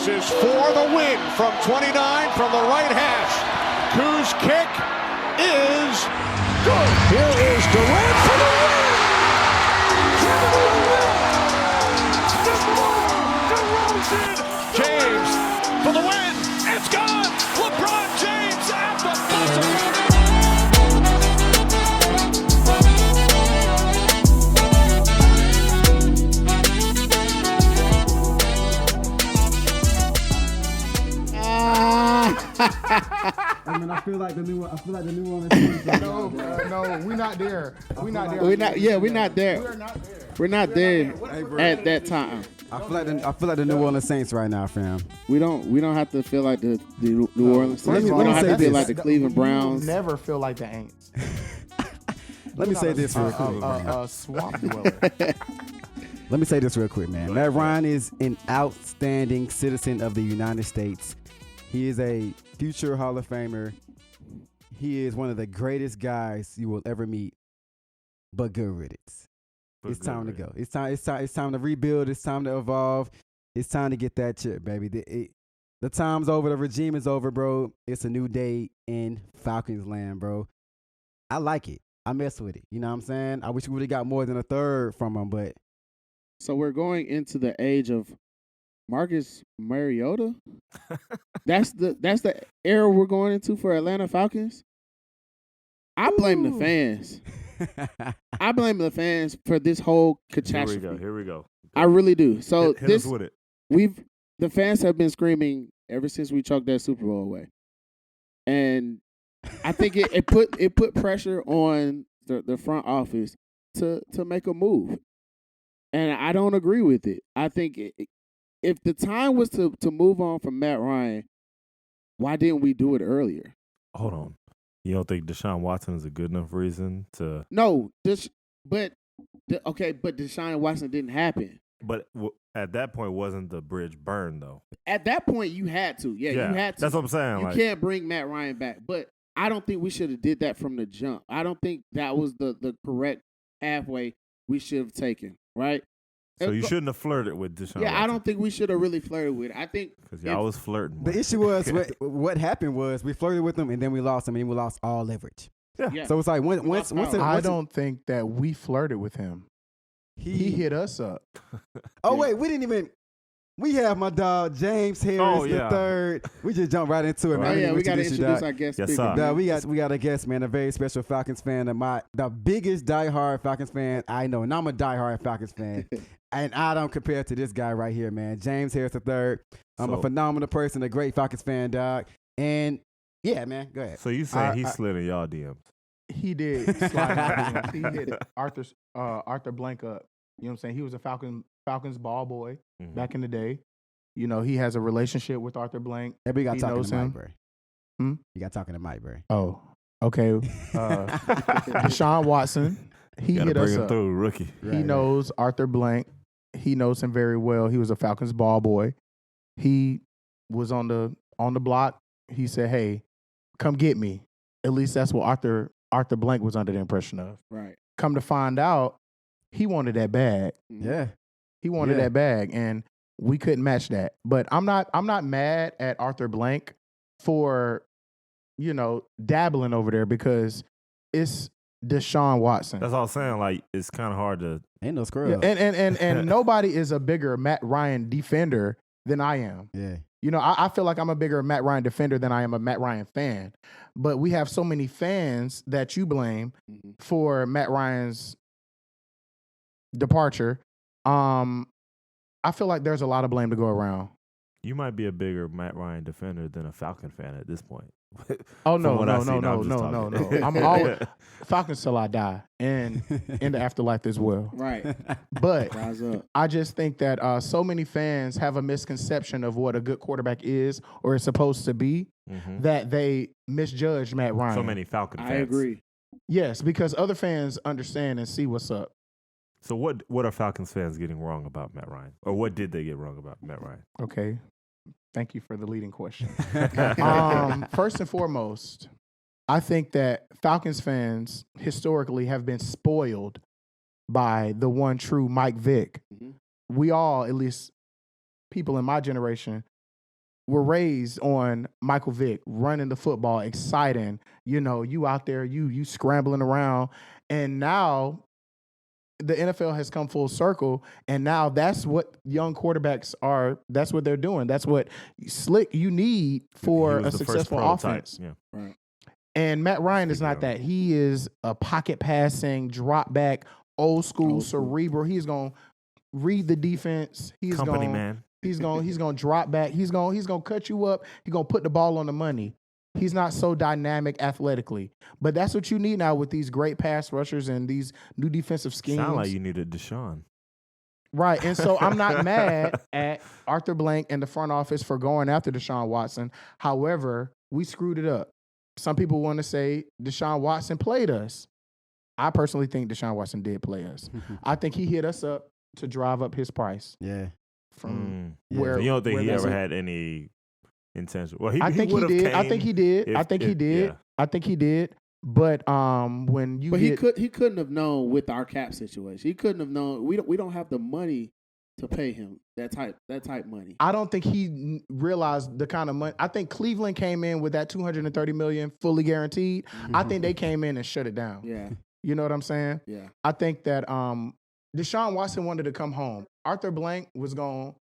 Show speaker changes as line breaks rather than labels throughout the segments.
rises for the win from 29 from the right hash. Koo's kick is good. Here is Durant for the win. James for the win. It's gone. LeBron James at the buzzer.
I mean, I feel like the new one is
No, we're not there. We're not there.
We're not. Yeah, we're not there.
We're not there.
We're not there
Hey, bro.
at that time.
I feel like the New Orleans Saints right now, fam.
We don't have to feel like the New Orleans.
Let me
We don't have
say
to feel
this.
like the Cleveland Browns.
Never feel like the Aints.
Let me say this real quick. man.
Swamp dweller.
Let me say this real quick, man. Matt Ryan is an outstanding citizen of the United States. He is a future Hall of Famer. He is one of the greatest guys you will ever meet. But good riddance. It's time to go. It's time to rebuild. It's time to evolve. It's time to get that chip, baby. The time's over. The regime is over, bro. It's a new day in Falcons land, bro. I like it. I mess with it. You know what I'm saying? I wish we would have got more than a third from him, but
So we're going into the age of Marcus Mariota. That's the era we're going into for Atlanta Falcons. I blame the fans. I blame the fans for this whole catastrophe.
Here we go.
I really do. So
Hit us with it.
The fans have been screaming ever since we chalked that Super Bowl away, and I think it put pressure on the front office to make a move, and I don't agree with it. I think if the time was to move on from Matt Ryan, why didn't we do it earlier?
Hold on. You don't think Deshaun Watson is a good enough reason to?
No, but Deshaun Watson didn't happen.
But at that point, wasn't the bridge burned though?
At that point, you had to. Yeah, you had to.
That's what I'm saying.
You can't bring Matt Ryan back. But I don't think we should have did that from the jump. I don't think that was the correct pathway we should have taken, right?
So you shouldn't have flirted with Deshaun Watson.
I don't think we should have really flirted with it. I think
because y'all was flirting.
the issue was what happened was we flirted with him and then we lost him and we lost all leverage.
Yeah.
So it's like once
I don't think that we flirted with him. He hit us up.
Oh wait, we didn't even. We have my dog James Harris the third. We just jumped right into it, man.
Oh yeah, we got to introduce our guest
Yes,
speaker.
sir.
We got a guest, man, a very special Falcons fan, the biggest diehard Falcons fan I know, and I'm a diehard Falcons fan, and I don't compare to this guy right here, man. James Harris III. I'm a phenomenal person, a great Falcons fan, dog, and yeah, man, go ahead.
So you saying he slid in y'all DMs?
He did slide in our DMs. He hit Arthur Blank up. You know what I'm saying? He was a Falcons ball boy back in the day. You know, he has a relationship with Arthur Blank.
Everybody got
He
talking
knows
to Mike,
him.
bro.
Hmm?
You got talking to Mike, bro.
Oh, okay. Deshaun Watson, he
Gotta
hit
bring
us
him
up.
through, rookie.
He knows Arthur Blank. He knows him very well. He was a Falcons ball boy. He was on the block. He said, "Hey, come get me." At least that's what Arthur Blank was under the impression of.
Right.
Come to find out, he wanted that bag.
Yeah.
He wanted
Yeah.
that bag, and we couldn't match that. But I'm not mad at Arthur Blank for, dabbling over there because it's Deshaun Watson.
That's all I'm saying. Like it's kind of hard to.
Ain't no scrub.
And nobody is a bigger Matt Ryan defender than I am.
Yeah.
I feel like I'm a bigger Matt Ryan defender than I am a Matt Ryan fan. But we have so many fans that you blame for Matt Ryan's departure. I feel like there's a lot of blame to go around.
You might be a bigger Matt Ryan defender than a Falcon fan at this point.
Oh
From
no.
what I see, I'm just talking.
I'm always Falcons till I die, and in the afterlife as well.
Right.
But
Rise up.
I just think that so many fans have a misconception of what a good quarterback is or is supposed to be that they misjudge Matt Ryan.
So many Falcon fans.
I agree.
Yes, because other fans understand and see what's up.
So what are Falcons fans getting wrong about Matt Ryan, or what did they get wrong about Matt Ryan?
Okay. Thank you for the leading question. First and foremost, I think that Falcons fans historically have been spoiled by the one true Mike Vick. We all, at least people in my generation, were raised on Michael Vick running the football, exciting. You out there, you scrambling around, and now the NFL has come full circle, and now that's what young quarterbacks are. That's what they're doing. That's what you need for a successful offense.
Yeah.
Right.
And Matt Ryan is not that. He is a pocket passing, drop back, old school, cerebral. He's gonna read the defense. He's
man.
He's gonna drop back. He's gonna cut you up. He's gonna put the ball on the money. He's not so dynamic athletically, but that's what you need now with these great pass rushers and these new defensive schemes.
Sound like you needed Deshaun.
Right, and so I'm not mad at Arthur Blank and the front office for going after Deshaun Watson. However, we screwed it up. Some people want to say Deshaun Watson played us. I personally think Deshaun Watson did play us. I think he hit us up to drive up his price.
Yeah.
From
where you don't think he ever had any intention? Well,
I think he did. I think he did. I think he did. But
he couldn't have known with our cap situation. He couldn't have known. We don't have the money to pay him that type money.
I don't think he realized the kind of money. I think Cleveland came in with that $230 million fully guaranteed. I think they came in and shut it down.
Yeah.
You know what I'm saying?
Yeah.
I think that Deshaun Watson wanted to come home. Arthur Blank was gone.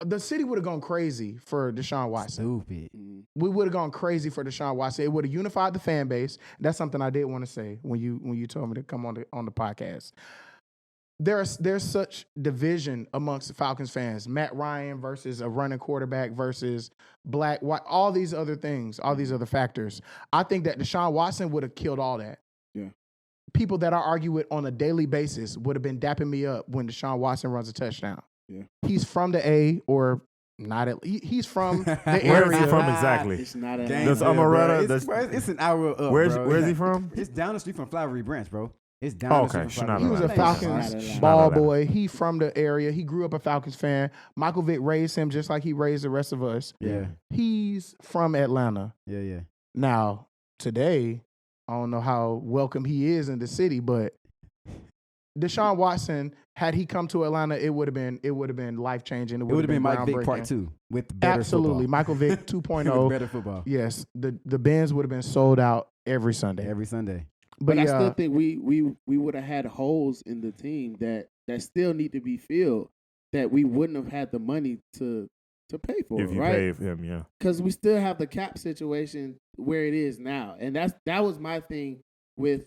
The city would have gone crazy for Deshaun Watson.
Stupid.
We would have gone crazy for Deshaun Watson. It would have unified the fan base. That's something I did want to say when you told me to come on the podcast. There's such division amongst the Falcons fans. Matt Ryan versus a running quarterback versus black, white, all these other things, all these other factors. I think that Deshaun Watson would have killed all that.
Yeah.
People that I argue with on a daily basis would have been dapping me up when Deshaun Watson runs a touchdown.
Yeah.
He's from the A or not. He's from the area.
Where is he from exactly?
It's not
Does Amaretta?
It's an hour up.
Where's he from?
It's down the street from Flowery Branch, bro. It's down the street from Flowery
He was a
Branch.
Falcons ball boy. He from the area. He grew up a Falcons fan. Michael Vick raised him just like he raised the rest of us.
Yeah.
He's from Atlanta.
Yeah.
Now, today, I don't know how welcome he is in the city, but Deshaun Watson, had he come to Atlanta, it would have been life changing. It would have been
Mike Vick Part 2 with better
absolutely
football.
Michael Vick 2.0
with better football.
Yes, the Benz would have been sold out every Sunday.
But I still think we would have had holes in the team that still need to be filled that we wouldn't have had the money to pay for.
If you
right?
pay him, yeah.
Because we still have the cap situation where it is now, and that was my thing with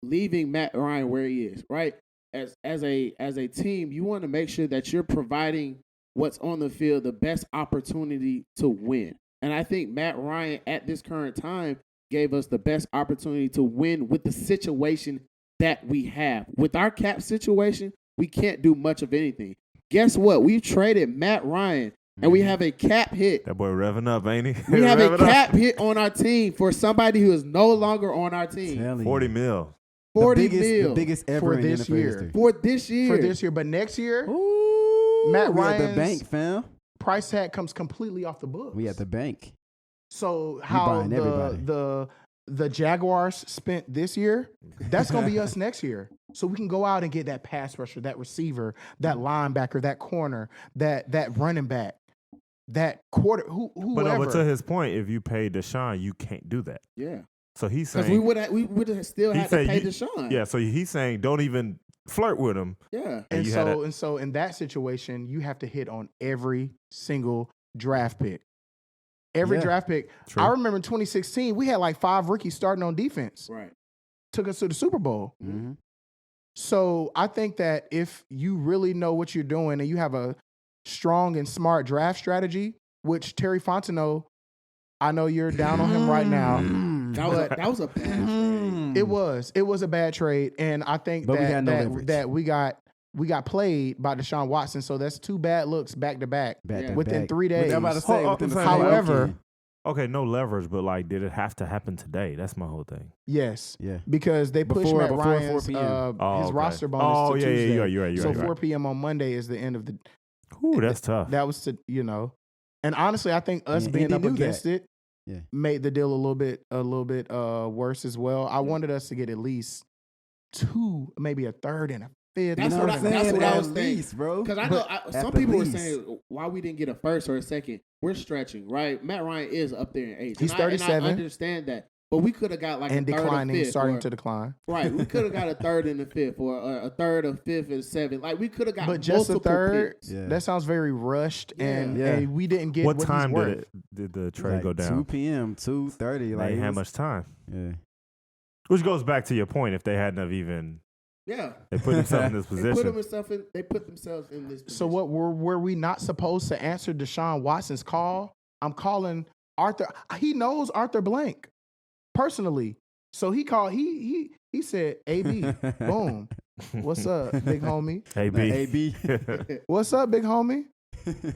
leaving Matt Ryan where he is. Right, as a team, you want to make sure that you're providing what's on the field the best opportunity to win, and I think Matt Ryan at this current time gave us the best opportunity to win with the situation that we have. With our cap situation, we can't do much of anything. Guess what? We've traded Matt Ryan, and we have a cap hit.
That boy revving up, ain't he?
We have a cap hit on our team for somebody who is no longer on our team.
40 mil.
40 mil.
The biggest ever
for
in
this
NFL
year.
history.
For this year.
But next year,
Ooh,
Matt
we at the
Ryan's
bank, fam.
price tag comes completely off the books.
We at the bank.
So how
buying everybody.
the Jaguars spent this year, that's going to be us next year. So we can go out and get that pass rusher, that receiver, that linebacker, that corner, that running back, that whoever.
But to his point, if you pay Deshaun, you can't do that.
Yeah.
So he's saying
because we would have still had to pay Deshaun.
Yeah. So he's saying don't even flirt with him.
Yeah.
And so in that situation, you have to hit on every single draft pick. Every draft pick.
True.
I remember in 2016, we had like 5 rookies starting on defense.
Right.
Took us to the Super Bowl.
Mm-hmm.
So I think that if you really know what you're doing and you have a strong and smart draft strategy, which Terry Fontenot, I know you're down on him right now.
That was a bad trade.
It was a bad trade, and I think that we got played by Deshaun Watson. So that's 2 bad looks back to back within 3 days.
I'm about to say,
however.
Okay, no leverage, but like, did it have to happen today? That's my whole thing.
Yes.
Yeah.
Because they pushed Matt Ryan's
4 p.m.
His roster bonus to Tuesday.
You're right.
So 4 p.m. on Monday is the end of the.
Ooh, that's tough.
That was and honestly, I think us being up against it made the deal a little bit worse as well. I wanted us to get at least 2, maybe a third and a fifth.
That's
You know
what
what I'm
I- that's
saying?
what I
At
was saying.
least, bro.
Because I know some
at
people were
least.
saying why we didn't get a first or a second. We're stretching, right? Matt Ryan is up there in age.
He's
And I
37.
understand that. But we could have got like
and
a third
declining,
or fifth.
starting
or,
to decline.
Right. We could have got a third and a fifth or a third, a fifth, and a seventh. Like, we could have got
But just a
multiple
third,
picks.
Yeah.
that sounds very rushed, and,
Yeah.
and we didn't get
What
what
time
he's worth.
did the trade
Like
go
2
down?
p.m., 2:30.
They
Like
ain't
it
had
was-
much time.
Yeah.
Which goes back to your point. If they hadn't have even,
Yeah.
they put themselves in this
They
position.
put themselves in this position.
So what were we not supposed to answer Deshaun Watson's call? I'm calling Arthur. He knows Arthur Blank personally. So he called. He said, "AB, boom, what's up, big homie?
AB.
AB.
What's up, big homie?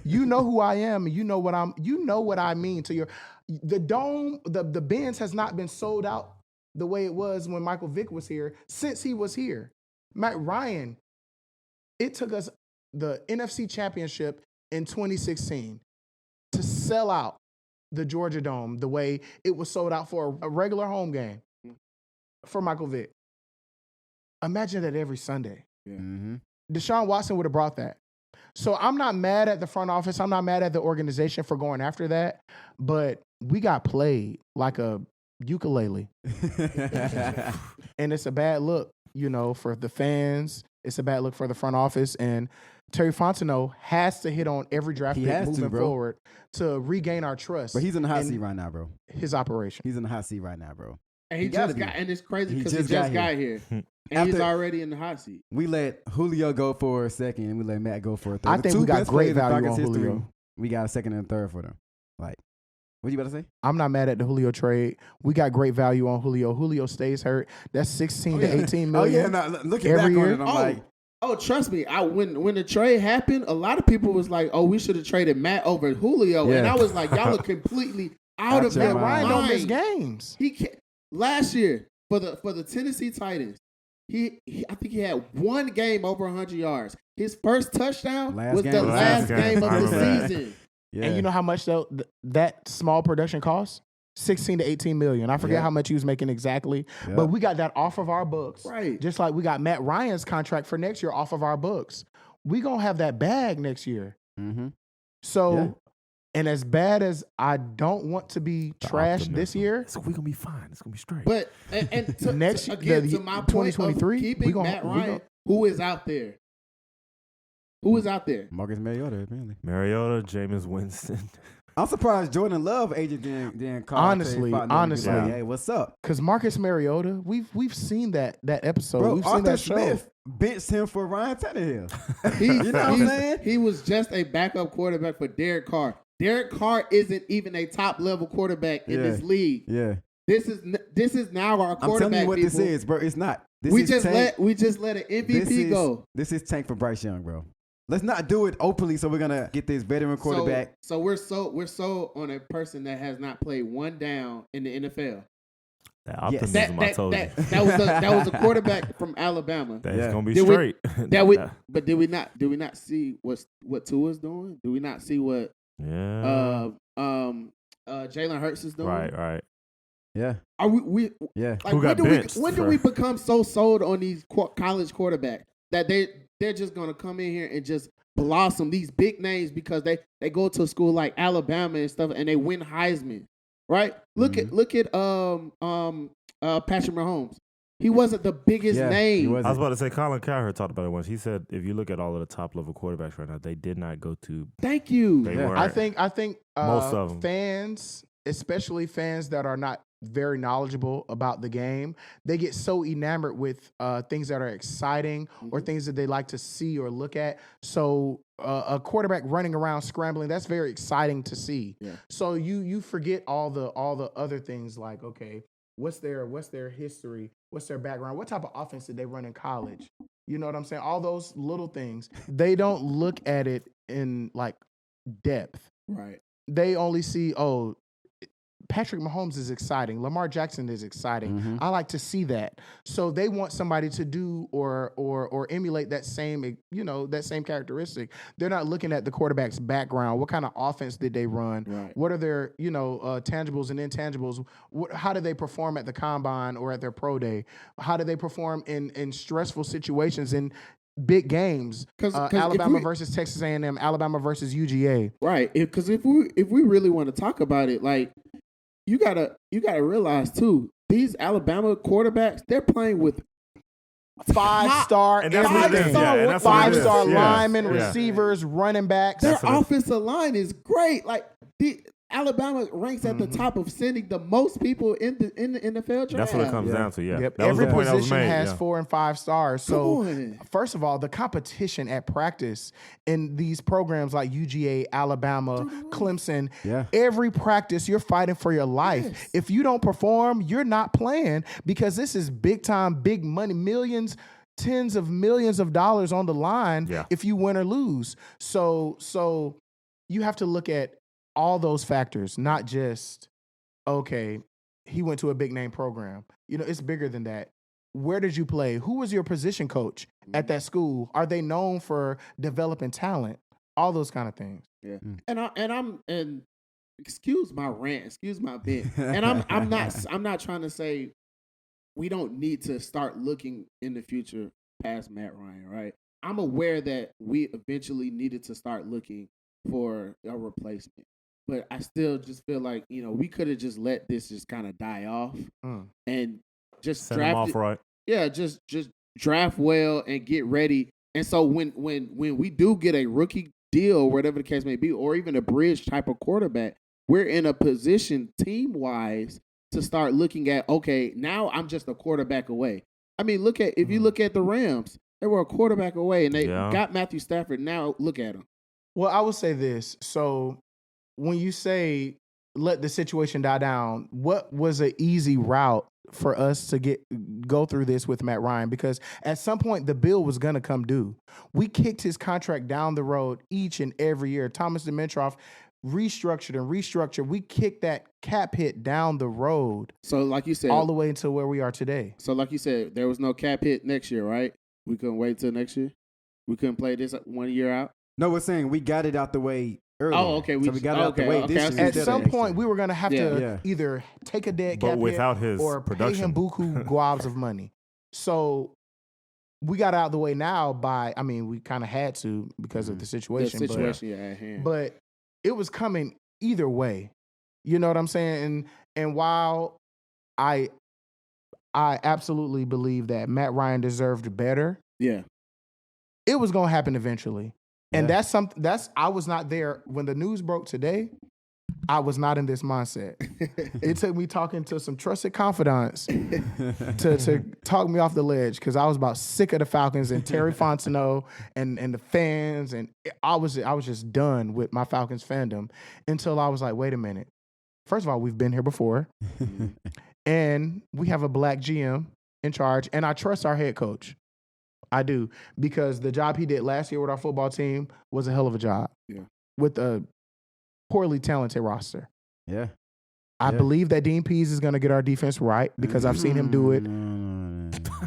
You know who I am, and you know what I'm. You know what I mean to your the dome. The Benz has not been sold out the way it was when Michael Vick was here since he was here. Matt Ryan. It took us the NFC Championship in 2016 to sell out the Georgia Dome the way it was sold out for a regular home game for Michael Vick. Imagine that every Sunday.
Mm-hmm.
Deshaun Watson would have brought that. So I'm not mad at the front office. I'm not mad at the organization for going after that. But we got played like a ukulele. And it's a bad look, for the fans. It's a bad look for the front office. And Terry Fontenot has to hit on every draft
He
pick
has to,
moving
bro.
forward to regain our trust.
But he's in the hot
in
seat right now, bro.
his operation.
He's in the hot seat right now, bro.
And he
gotta
just
be.
got, and it's crazy
He
because he
just
just
got
got here. And
After-
he's already in the hot seat.
We let Julio go for a second, and we let Matt go for a third.
I
The
think
two
we got
best
great
players in
value
Falcons
on
history,
Julio.
We got a second and a third for them. Like, what you about to say?
I'm not mad at the Julio trade. We got great value on Julio. Julio stays hurt. That's 16 to 18 million.
Oh, yeah. No, looking
every
back on
year.
it, I'm like,
Oh, trust me. When the trade happened, a lot of people was like, "Oh, we should have traded Matt over Julio," and
Yeah.
I was like, "Y'all are completely out of
your
their
mind.
Ryan don't miss
mind."
games.
He can't, last year for the Tennessee Titans, I think he had one game over 100 yards. His first touchdown
Last
was
game.
the
Last
last
game.
game of
I
the
remember that.
season.
yeah.
And you know how much that small production costs? 16 to 18 million. I forget
Yeah.
how much he was making exactly,
Yeah.
but we got that off of our books.
Right.
Just like we got Matt Ryan's contract for next year off of our books. We going to have that bag next year.
Mm-hmm.
So,
Yeah.
and as bad as I don't want to be
The
trashed this
optimism.
year,
We're gonna be fine. It's gonna be straight.
But and to,
Next-
to, again,
the-
to my point of
2023,
keeping
we gon-
Matt
we
Ryan,
gon-
who is out there? Who is out there?
Marcus Mariota, apparently.
Mariota, Jameis Winston.
I'm surprised Jordan Love agent didn't call.
Honestly,
Terry Fontenot and be
honestly.
like, hey, what's up,
because Marcus Mariota, we've seen that episode.
bro?
We've seen
Arthur
that show.
Smith benched him for Ryan Tannehill.
He,
You know what I'm
he-
saying?
He was just a backup quarterback for Derek Carr. Derek Carr isn't even a top level quarterback in
Yeah.
this league.
Yeah,
This is now our
I'm
quarterback.
telling you what
people.
this is, bro. It's not. This
We
is
just
tank.
let an MVP go.
This is tank for Bryce Young, bro. Let's not do it openly. So we're gonna get this veteran quarterback.
So we're so on a person that has not played one down in the NFL.
That
Yes.
optimism, I told you.
That was a quarterback from Alabama.
That's
Yeah.
gonna be
Did we-
straight.
But did we not see what Tua's doing? Do we not see what
yeah.
Jalen Hurts is doing?
Right.
Yeah,
Are we
yeah.
like
Who got benched
when do
for-
we become so sold on these college quarterbacks that they're just gonna come in here and just blossom these big names because they go to a school like Alabama and stuff and they win Heisman, right? Look at Patrick Mahomes. He wasn't the biggest
Yeah,
name.
he wasn't.
I was about to say, Colin Cowherd talked about it once. He said, if you look at all of the top level quarterbacks right now, they did not go to.
Thank you.
They
Yeah.
weren't.
I think
Most of 'em.
fans, especially fans that are not very knowledgeable about the game, they get so enamored with things that are exciting or things that they like to see or look at. So a quarterback running around scrambling, that's very exciting to see.
Yeah.
So you forget all the other things like, okay, what's their history? What's their background? What type of offense did they run in college? You know what I'm saying? All those little things. They don't look at it in like depth.
Right.
They only see, oh, Patrick Mahomes is exciting. Lamar Jackson is exciting.
Mhm.
I like to see that. So they want somebody to do or emulate that same, that same characteristic. They're not looking at the quarterback's background. What kind of offense did they run?
Right.
What are their, tangibles and intangibles? How do they perform at the combine or at their pro day? How do they perform in stressful situations? And big games.
'Cause
Alabama
if we-
versus Texas A&M, Alabama versus UGA.
Right, because if we really want to talk about it, like you gotta realize too, these Alabama quarterbacks, they're playing with
5-star
And that's what it is.
everything.
Yeah, and that's what it is.
5-star
Yeah.
linemen,
Yeah.
receivers, running backs.
their
That's what it is.
offensive line is great. Like the Alabama ranks at the top of sending the most people in the NFL draft.
That's what it comes down to. Yeah,
Yep.
that was
Every
the point that was
position
made.
has
yeah.
4 and 5 stars.
Come
So,
on.
first of all, the competition at practice in these programs like UGA, Alabama, Clemson,
Yeah.
every practice you're fighting for your life.
Yes.
If you don't perform, you're not playing because this is big time, big money, millions, tens of millions of dollars on the line
Yeah.
if you win or lose. So you have to look at all those factors, not just, okay, he went to a big name program. You know, it's bigger than that. Where did you play? Who was your position coach at that school? Are they known for developing talent? All those kind of things.
Yeah, and excuse my rant, excuse my bit, and I'm not trying to say we don't need to start looking in the future past Matt Ryan, right? I'm aware that we eventually needed to start looking for a replacement, but I still just feel like we could have just let this just kind of die off and just
Send them
draft
off right.
Yeah, just draft well and get ready. And so when we do get a rookie deal, whatever the case may be, or even a bridge type of quarterback, we're in a position team wise to start looking at, okay, now I'm just a quarterback away. I mean, if you look at the Rams, they were a quarterback away and they got Matthew Stafford. Now look at him.
Well, I will say this. So when you say let the situation die down, what was an easy route for us to go through this with Matt Ryan? Because at some point the bill was going to come due. We kicked his contract down the road each and every year. Thomas Dimitroff restructured. We kicked that cap hit down the road.
So like you said,
all the way until where we are today.
So like you said, there was no cap hit next year, right? We couldn't wait till next year. We couldn't play this 1 year out.
No, we're saying we got it out the way early.
Oh, okay.
So we got it out the way this year.
At some point, we were going to have to
Yeah.
either take a dead
But
cap
without
hit
his
or
production.
pay him buku guabs of money. So we got out of the way now we kind of had to because of the situation.
The situation at hand.
But it was coming either way. You know what I'm saying? And while I absolutely believe that Matt Ryan deserved better,
yeah,
it was going to happen eventually. And
Yeah.
I was not there when the news broke today. I was not in this mindset. It took me talking to some trusted confidants to talk me off the ledge because I was about sick of the Falcons and Terry Fontenot and the fans, and I was just done with my Falcons fandom until I was like, wait a minute. First of all, we've been here before, and we have a black GM in charge, and I trust our head coach. I do, because the job he did last year with our football team was a hell of a job.
Yeah.
With a poorly talented roster.
Yeah.
I believe that Dean Pease is going to get our defense right because I've seen him do it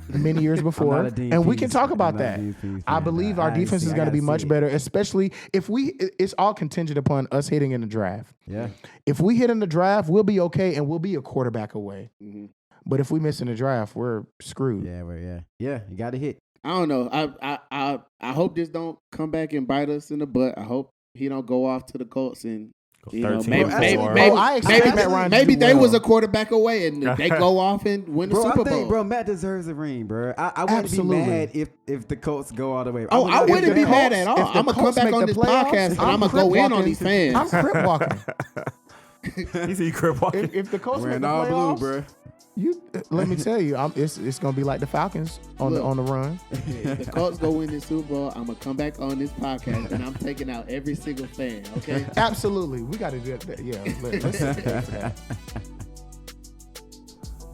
many years before.
I'm not a Dean
And we
Pease.
can talk about
I'm not a
that.
Dean Pease
I
fan.
believe our
I
defense
see-
is
I
going to be
gotta
much
see it.
better, especially if it's all contingent upon us hitting in the draft.
Yeah.
If we hit in the draft, we'll be okay and we'll be a quarterback away.
Mm-hmm.
But if we miss in the draft, we're screwed.
Yeah, you got to hit.
I don't know. I hope this don't come back and bite us in the butt. I hope he don't go off to the Colts and maybe
I expect Matt Ryan to
maybe
do
they
well.
was a quarterback away and they go off and win the
Bro,
Super
I think,
Bowl.
Matt deserves a ring, bro. I wouldn't
Absolutely.
be mad if the Colts go all the way.
Oh, I wouldn't be mad at all.
if the
I'm gonna come
Colts
back
make
on
the
this
playoffs,
podcast and
I'm
I'm gonna go
crip
in on
walking.
these fans.
I'm crip walking.
He said you crip walking.
If the Colts make
Wearing
the
all
playoffs,
blue, bro.
let me tell you, it's gonna be like the Falcons on
Look.
the run.
If the Colts go win this Super Bowl, I'm gonna come back on this podcast and I'm taking out every single fan. Okay.
Absolutely, we got to do that. Yeah, let's for that.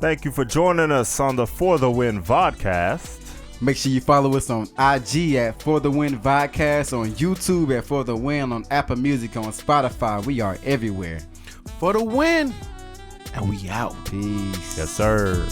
Thank you for joining us on the For the Win Vodcast.
Make sure you follow us on IG at For the Win Vodcast, on YouTube at For the Win, on Apple Music, on Spotify. We are everywhere.
For the win, and we out.
Peace.
Yes, sir.